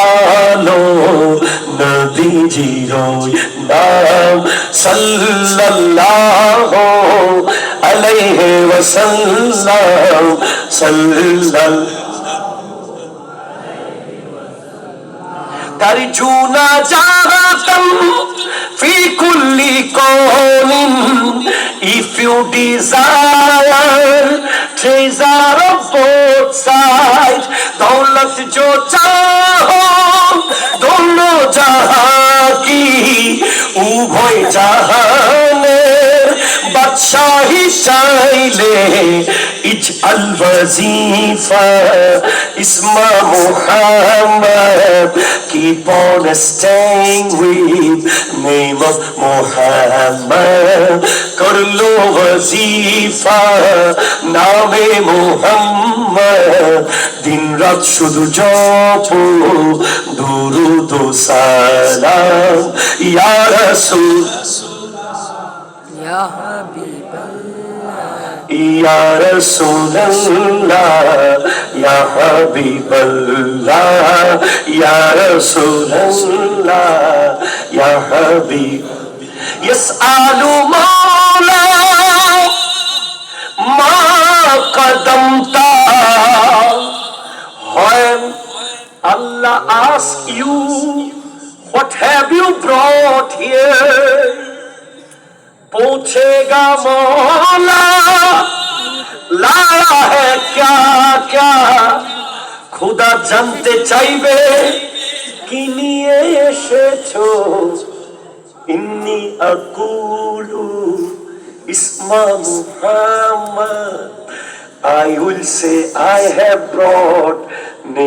আলো নবীজির নাম সাল্লাল্লাহু আলাইহি ওয়াসাল্লাম সাল্লাল্লাহু ترجونا جاهة في كل قول if you desire treasure of both sides दौलत जो चाहो दोनों जहां की उभय जहाনের বাদশাহী চাইলে ইজআল ওয়াজিফা ইসমা Muhammad keep on staying with name of Muhammad করলো ওয়াজিফা নামে মুহাম্মদ দিন রাত শুধু জপো দুরূদ ও সালাম ইয়া রাসূল ইয়া হাবিবাল্লাহ ইয়া রাসূলুল্লাহ ইয়া হাবিবাল্লাহ ইয়া রাসূলুল্লাহ ইয়া হাবিব ইয়াসআলু মাওলা মা কদমতা when Allah asks you what have you brought here पूछेगा मौला लाया है क्या क्या खुदा जानते চাইবে কি নিয়ে এসেছো ইন্নী আকুলু ইসমা Muhammad I will say I have brought name